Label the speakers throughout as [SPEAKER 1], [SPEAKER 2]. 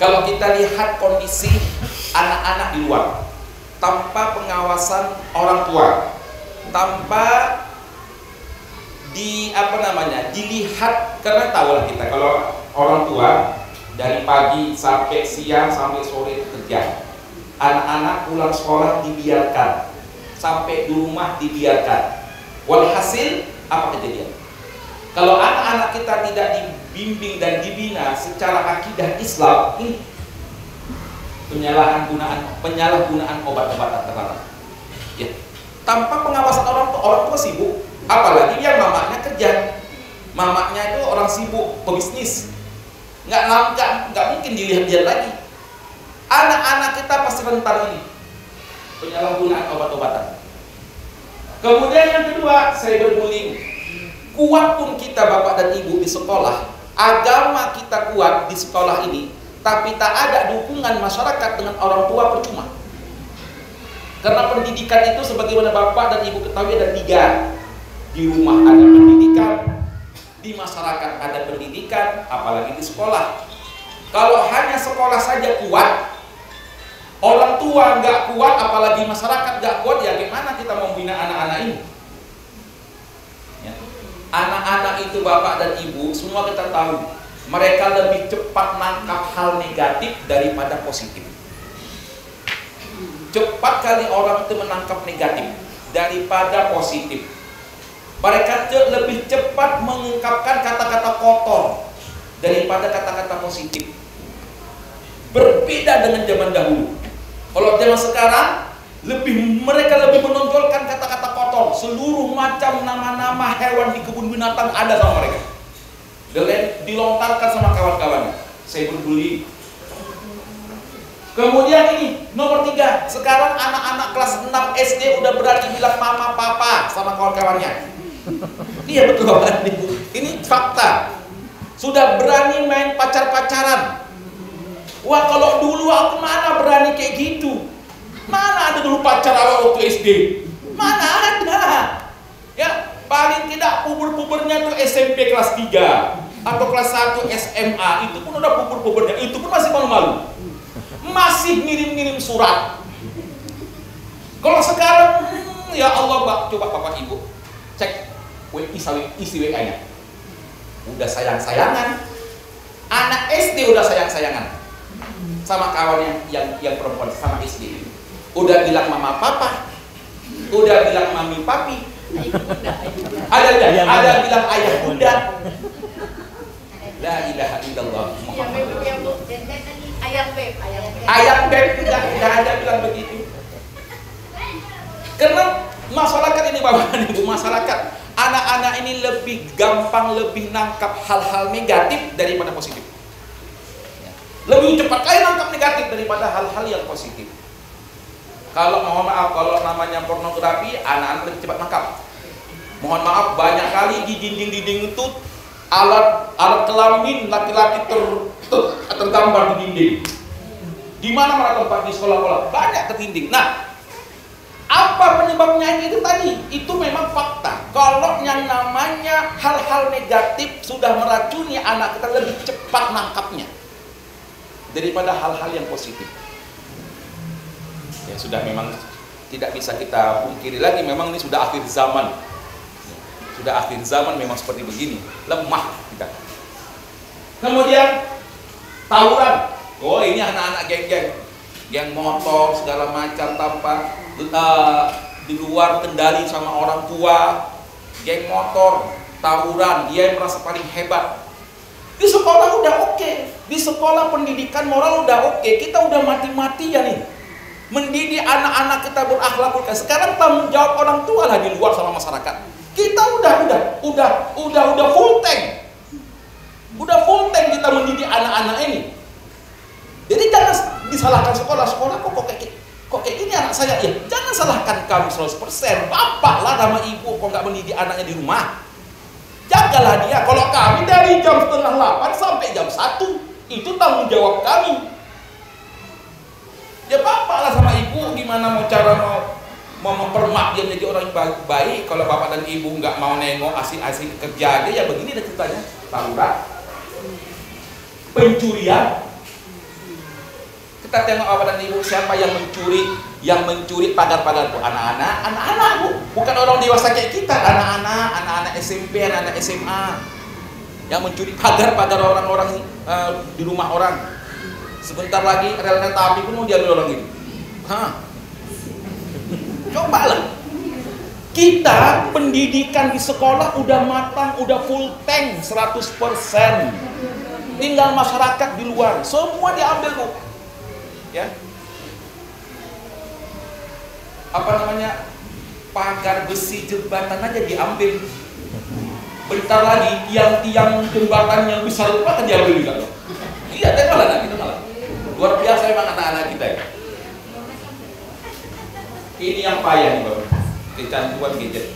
[SPEAKER 1] Kalau kita lihat kondisi anak-anak di luar tanpa pengawasan orang tua, tanpa dilihat, karena tahulah kita kalau orang tua dari pagi sampai siang sampai sore kerja, anak-anak pulang sekolah dibiarkan, sampai di rumah dibiarkan. Walhasil apa kejadian? Kalau anak-anak kita tidak dibimbing dan dibina secara akidah Islam, ini penyalahgunaan obat-obatan terlarang. Ya. Tanpa pengawasan orang tua sibuk, apalagi dia mamanya kerja, mamanya itu orang sibuk pebisnis, nggak mungkin dilihat lagi. Anak-anak kita pasti rentan ini penyalahgunaan obat-obatan. Kemudian yang kedua, cyberbullying. Kuat pun kita bapak dan ibu di sekolah, agama kita kuat di sekolah ini, tapi tak ada dukungan masyarakat dengan orang tua, percuma. Karena pendidikan itu sebagaimana bapak dan ibu ketahui ada 3. Di rumah ada pendidikan, di masyarakat ada pendidikan, apalagi di sekolah. Kalau hanya sekolah saja kuat, orang tua nggak kuat, apalagi masyarakat nggak kuat, ya gimana kita mau membina anak-anak ini? Ya. Anak-anak itu bapak dan ibu, semua kita tahu, mereka lebih cepat nangkap hal negatif daripada positif. Cepat kali orang itu menangkap negatif daripada positif. Mereka lebih cepat mengungkapkan kata-kata kotor daripada kata-kata positif. Berbeda dengan zaman dahulu. Kalau zaman sekarang, mereka lebih menonjolkan kata-kata kotor. Seluruh macam nama-nama hewan di kebun binatang ada sama mereka. Dilontarkan sama kawan-kawannya. Cyberbullying. Kemudian ini nomor 3. Sekarang anak-anak kelas 6 SD udah berani bilang mama papa sama kawan-kawannya. Iya betul Bapak Ibu. Ini fakta. Sudah berani main pacar-pacaran. Wah, kalau dulu aku mana berani kayak gitu. Mana ada dulu pacar awal waktu SD? Mana ada? Ya, paling tidak puber-pubernya tuh SMP kelas 3 atau kelas 1 SMA, itu pun udah puber-pubernya. Itu pun masih malu-malu. Masih ngirim-ngirim surat. Kalau sekarang, ya Allah, coba Bapak Ibu cek isi WA-nya. Udah sayang-sayangan. Anak SD udah sayang-sayangan sama kawannya yang perempuan sama SD. Udah bilang mama papa, udah bilang mami papi, ada bilang ayah bunda. La ilaha illallah Muhammad. Ayam beb juga ada bilang begitu. Karena masyarakat ini Bapak dan Ibu, masyarakat anak-anak ini lebih gampang, lebih nangkap hal-hal negatif daripada positif. Lebih cepat kali nangkap negatif daripada hal-hal yang positif. Kalau mohon maaf, kalau namanya pornografi, anak-anak lebih cepat nangkap. Mohon maaf, banyak kali di dinding-dinding itu alat kelamin laki-laki tergambar di dinding. Di mana-mana tempat di sekolah-sekolah banyak tertinding. Nah, apa penyebabnya itu tadi? Itu memang fakta. Kalau yang namanya hal-hal negatif sudah meracuni anak kita, lebih cepat nangkapnya daripada hal-hal yang positif. Ya sudah, memang tidak bisa kita pungkiri lagi, memang ini sudah akhir zaman. Sudah akhir zaman memang seperti begini. Lemah kita. Kemudian tawuran. Oh, ini anak-anak geng-geng. Geng motor segala macam tanpa di luar kendali sama orang tua. Geng motor, tawuran, dia yang merasa paling hebat. Di sekolah udah oke. Di sekolah pendidikan moral udah oke. Kita udah mati-matian nih mendidik anak-anak kita berakhlak. Sekarang tanggung jawab orang tua lah di luar sama masyarakat. Kita udah full tank. Udah full tank kita mendidik anak-anak ini. Jadi jangan disalahkan sekolah kok kayak gini anak saya. Ya, jangan salahkan kami 100%. Bapak lah sama ibu kok nggak mendidik anaknya di rumah. Jagalah dia. Kalau kami dari jam 7:30 sampai jam 1, itu tanggung jawab kami. Ya bapak lah sama ibu gimana mau mempermak dia menjadi orang yang baik. Kalau bapak dan ibu nggak mau nengok asik-asik kerja aja, ya begini deh ceritanya. Tawuran, pencurian, Kita tengok Bapak dan Ibu, siapa yang mencuri pagar-pagar itu? Anak-anak Bu, bukan orang dewasa kayak kita, anak-anak SMP, anak-anak SMA yang mencuri pagar-pagar orang-orang di rumah orang. Sebentar lagi rel kereta api pun mau diambil orang ini. Coba lah. Kita pendidikan di sekolah udah matang, udah full tank 100%. Tinggal masyarakat di luar, semua diambil Bu. Ya. Apa namanya? Pagar besi jembatan aja diambil. Bentar lagi tiang-tiang jembatan yang besar itu akan diambil juga. Iya, tengoklah anak kita malah. Luar biasa memang anak-anak kita ya. Ini yang payah nih Bapak. Kecanduan gadget.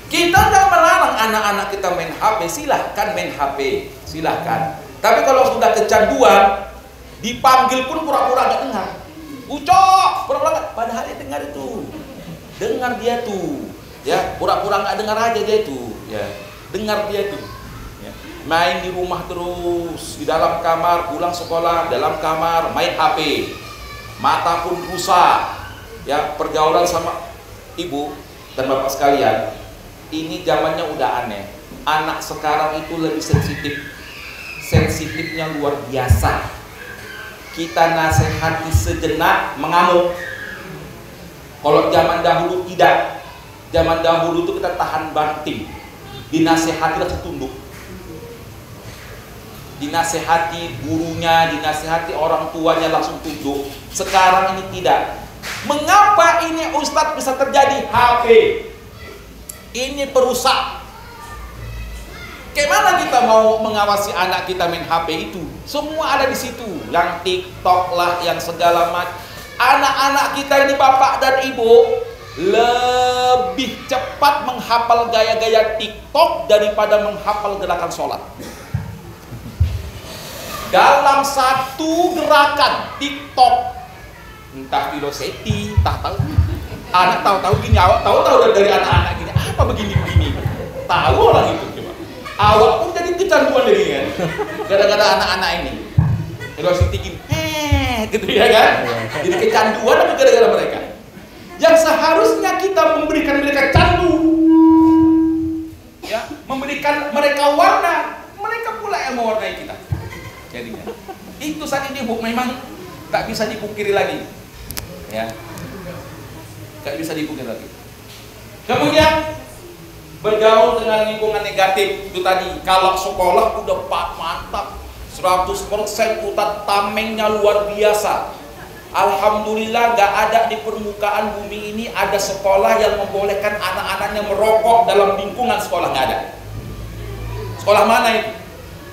[SPEAKER 1] Kita nggak melarang anak-anak kita main HP, silahkan main HP, silahkan. Tapi kalau sudah kecanduan, dipanggil pun pura-pura nggak dengar. Ucok, pura-pura nggak. Padahal dia dengar itu, dengar dia tuh, ya pura-pura nggak dengar aja dia tuh, ya dengar dia tuh. Ya. Main di rumah terus, di dalam kamar, pulang sekolah, dalam kamar, main HP, mata pun rusak. Ya pergaulan sama ibu dan bapak sekalian, ini zamannya udah aneh. Anak sekarang itu lebih sensitifnya luar biasa. Kita nasihati sejenak mengamuk. Kalau zaman dahulu tidak. Zaman dahulu itu kita tahan banting, dinasihati langsung tunduk, dinasihati gurunya, dinasihati orang tuanya langsung tunduk. Sekarang ini tidak. Mengapa ini Ustadz bisa terjadi? HP ini perusak. Gimana kita mau mengawasi anak kita main HP itu? Semua ada di situ, yang TikTok lah, yang segala macam. Anak-anak kita ini bapak dan ibu lebih cepat menghafal gaya-gaya TikTok daripada menghafal gerakan sholat. Dalam satu gerakan TikTok, entah filosofi, tak tahu. Anak tahu-tahu gini, awak tahu-tahu dari anak-anak gini, apa begini-begini. Tahu orang itu coba. Awak pun jadi kecanduan dari kan. Gara-gara anak-anak ini. Filosofi gini, gitu ya kan. Jadi kecanduan tapi gara-gara mereka. Yang seharusnya kita memberikan mereka candu, ya, memberikan mereka warna, mereka pula yang mewarnai kita. Jadi itu saat ini Bu memang tak bisa dipungkiri lagi. Ya, gak bisa dipungkiri lagi. Kemudian bergaul dengan lingkungan negatif itu tadi. Kalau sekolah udah mantap 100%, utat tamengnya luar biasa. Alhamdulillah gak ada di permukaan bumi ini ada sekolah yang membolehkan anak-anaknya merokok dalam lingkungan sekolah, gak ada. Sekolah mana itu?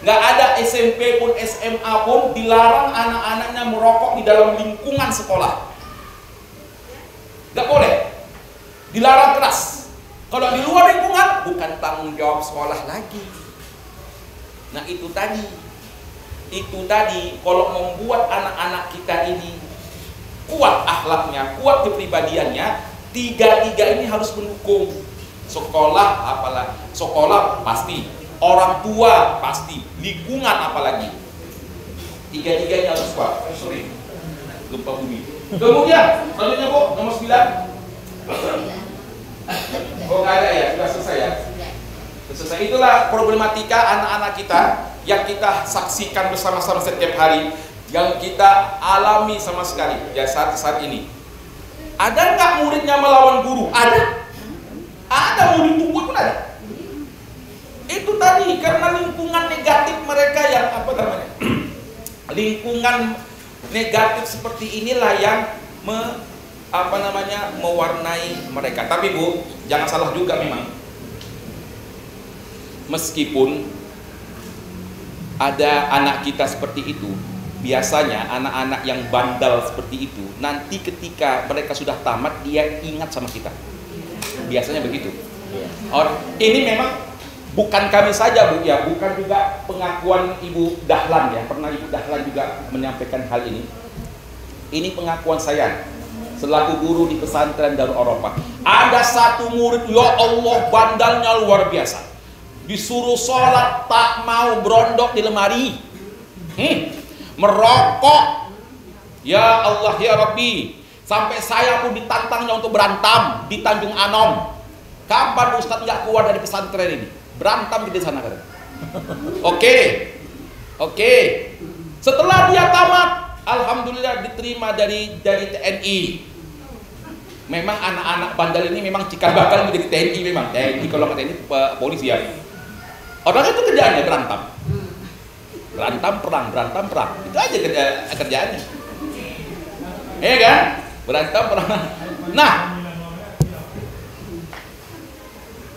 [SPEAKER 1] Gak ada. SMP pun SMA pun dilarang anak-anaknya merokok di dalam lingkungan sekolah. Gak boleh, dilarang keras. Kalau di luar lingkungan bukan tanggung jawab sekolah lagi. Nah itu tadi kalau membuat anak-anak kita ini kuat akhlaknya, kuat kepribadiannya, tiga-tiga ini harus mendukung. Sekolah apalah, sekolah pasti, orang tua pasti, lingkungan apalagi. Tiga-tiganya harus kuat. Sorry, gempa bumi. Kemudian selanjutnya Bu, nomor 9. Oh nggak ada ya, sudah selesai ya. Selesai. Itulah problematika anak-anak kita yang kita saksikan bersama-sama setiap hari, yang kita alami sama sekali ya saat ini. Ada nggak muridnya melawan guru? Ada murid tumpul pun ada. Itu tadi karena lingkungan negatif mereka yang apa namanya? Lingkungan negatif seperti inilah yang mewarnai mereka. Tapi Bu, jangan salah juga memang. Meskipun ada anak kita seperti itu, biasanya anak-anak yang bandel seperti itu nanti ketika mereka sudah tamat dia ingat sama kita. Biasanya begitu. Ini memang bukan kami saja Bu ya, bukan juga pengakuan Ibu Dahlan ya. Pernah Ibu Dahlan juga menyampaikan hal ini. Ini pengakuan saya selaku guru di pesantren Darul Arafah. Ada satu murid, ya Allah, bandalnya luar biasa. Disuruh sholat tak mau, berondok di lemari, merokok Ya Allah ya Rabbi, sampai saya pun ditantangnya untuk berantem di Tanjung Anom. Kapan Ustadz nggak keluar dari pesantren ini? Berantem di sana kan? Oke. Setelah dia tamat, alhamdulillah diterima dari TNI. Memang anak-anak bandel ini memang cikal bakal menjadi TNI memang. TNI kalau nggak TNI polisi ya. Orang itu kerjaannya berantem. Berantem perang. Itu aja kerjaannya. Iya kan? Berantem perang. Nah,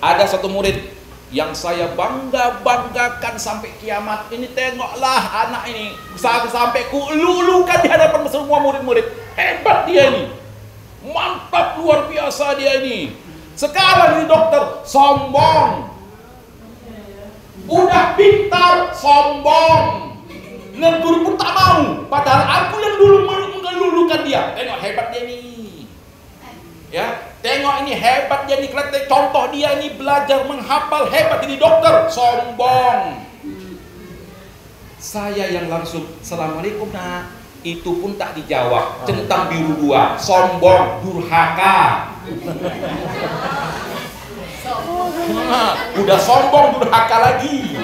[SPEAKER 1] ada satu murid yang saya banggakan sampai kiamat ini, tengoklah anak ini sampai kululukan di hadapan semua murid-murid. Hebat dia ini, mantap luar biasa dia ini. Sekarang ini dokter, sombong. Udah pintar, sombong. Negur pun tak mau. Padahal aku yang dulu mengelulukan dia. Tengok hebat dia ini. Ya, tengok ini hebat dia nih, contoh dia ini belajar menghafal hebat ini dokter, sombong. Saya yang langsung assalamualaikum nak, itu pun tak dijawab, centang biru dua, sombong, durhaka. Udah sombong, durhaka lagi.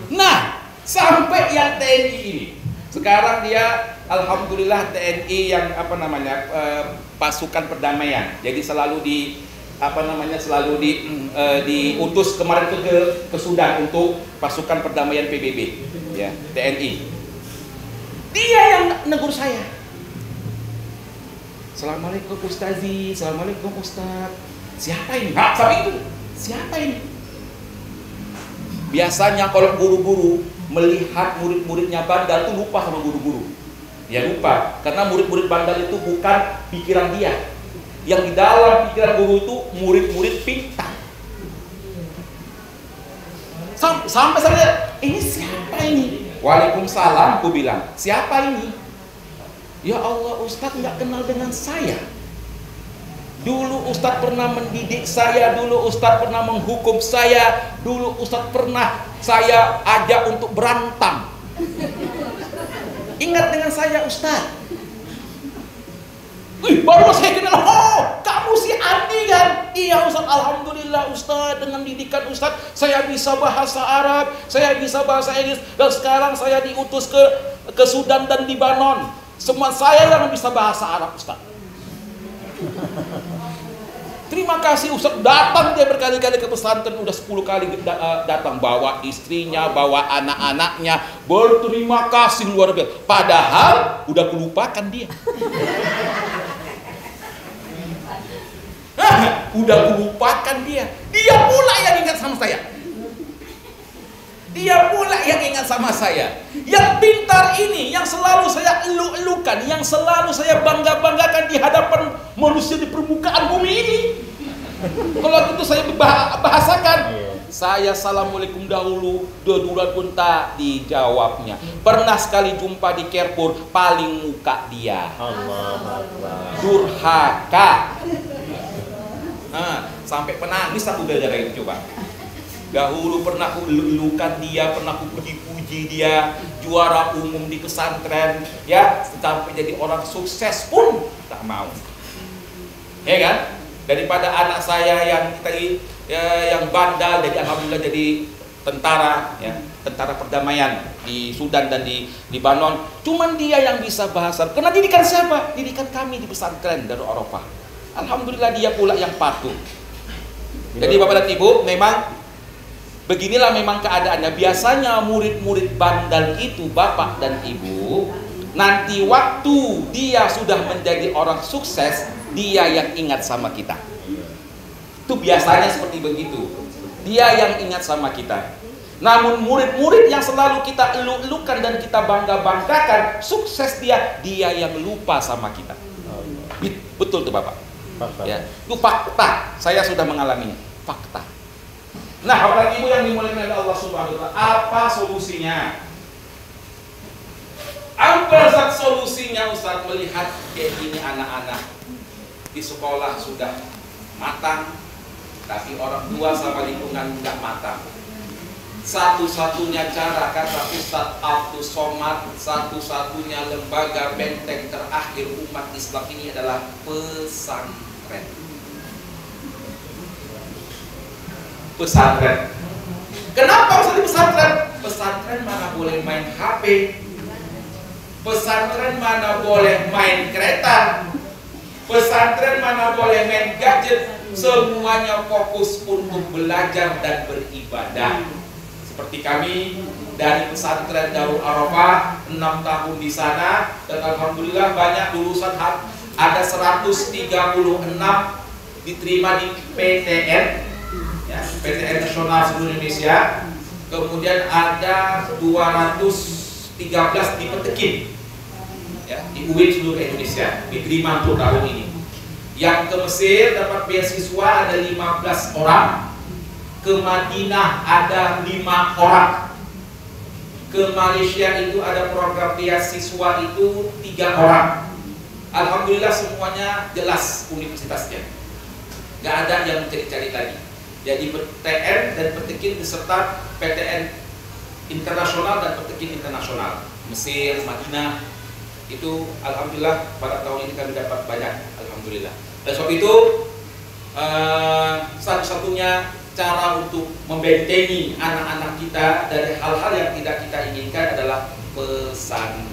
[SPEAKER 1] Nah, sampai yang TNI ini sekarang dia alhamdulillah TNI yang pasukan perdamaian. Jadi selalu diutus kemarin ke Sudan untuk pasukan perdamaian PBB ya, TNI. Dia yang negur saya. Assalamualaikum Ustazi, Assalamualaikum Ustaz. Siapa ini? Sampai itu. Siapa ini? Biasanya kalau guru-guru melihat murid-muridnya bandal tuh lupa sama guru-guru. Dia lupa, karena murid-murid bandal itu bukan pikiran dia. Yang di dalam pikiran guru itu murid-murid pintar. Sampai saya, ini siapa ini? Waalaikumsalam, aku bilang, siapa ini? Ya Allah, Ustadz nggak kenal dengan saya. Dulu Ustadz pernah mendidik saya, dulu Ustadz pernah menghukum saya, dulu Ustadz pernah saya ajak untuk berantem. Ingat dengan saya Ustadz. Wih, baru saya kenal, oh kamu si Andi kan? Iya Ustadz, alhamdulillah Ustadz, dengan didikan Ustadz saya bisa bahasa Arab, saya bisa bahasa Inggris, dan sekarang saya diutus ke Sudan dan Libanon. Semua saya yang bisa bahasa Arab Ustadz. Terima kasih Ustadz, datang dia berkali-kali ke pesantren, udah 10 kali datang, bawa istrinya, bawa anak-anaknya, berterima kasih luar biasa. Padahal udah kelupakan dia. Udah kelupakan dia. Dia pula yang ingat sama saya. Dia pula yang ingat sama saya. Yang pintar ini, yang selalu saya elu-elukan, yang selalu saya bangga-banggakan di hadapan manusia di permukaan bumi ini. Kalau itu saya bahasakan, saya assalamualaikum dahulu, dua pun tak dijawabnya. Pernah sekali jumpa di Carrefour, paling muka dia. Durhaka. Sampai penangis aku gara-gara itu coba. Dahulu pernah aku lulukan dia, pernah aku puji-puji dia, juara umum di pesantren, ya, sampai jadi orang sukses pun tak mau. Ya kan? Daripada anak saya yang tadi yang bandal, jadi alhamdulillah jadi tentara, ya, tentara perdamaian di Sudan dan di Libanon. Cuman dia yang bisa bahasa. Karena didikan siapa? Didikan kami di pesantren dari Eropa. Alhamdulillah dia pula yang patuh. Jadi Bapak dan Ibu, memang beginilah memang keadaannya. Biasanya murid-murid bandal itu Bapak dan Ibu, nanti waktu dia sudah menjadi orang sukses, dia yang ingat sama kita. Itu biasanya seperti begitu. Dia yang ingat sama kita. Namun murid-murid yang selalu kita elu-elukan dan kita bangga-banggakan, sukses dia yang lupa sama kita. Betul tuh Bapak. Ya, itu fakta. Saya sudah mengalaminya. Fakta. Nah, Bapak Ibu yang dimuliakan oleh Allah Subhanahu wa taala, apa solusinya? Apa solusinya Ustaz melihat kayak gini anak-anak di sekolah sudah matang, tapi orang tua sama lingkungan nggak matang. Satu-satunya cara, kata Ustadz Abdus Somad, satu-satunya lembaga benteng terakhir umat Islam ini adalah pesantren. Pesantren. Kenapa harus di pesantren? Pesantren mana boleh main HP, pesantren mana boleh main kereta, pesantren mana boleh main gadget. Semuanya fokus untuk belajar dan beribadah. Seperti kami dari pesantren Darul Arafah 6 tahun di sana, dan alhamdulillah banyak lulusan, ada 136 diterima di PTN, ya, PTN Nasional seluruh Indonesia. Kemudian ada 213 di Petekin, ya, di UIN seluruh Indonesia diterima untuk tahun ini. Yang ke Mesir dapat beasiswa ada 15 orang, ke Madinah ada 5 orang, ke Malaysia itu ada program beasiswa itu 3 orang. Alhamdulillah semuanya jelas universitasnya, nggak ada yang mencari-cari lagi. Jadi PTN dan Petekin beserta PTN internasional dan Petekin internasional, Mesir, Madinah, itu alhamdulillah pada tahun ini kami dapat banyak, alhamdulillah. Dan sebab itu satu-satunya cara untuk membentengi anak-anak kita dari hal-hal yang tidak kita inginkan adalah pesantren.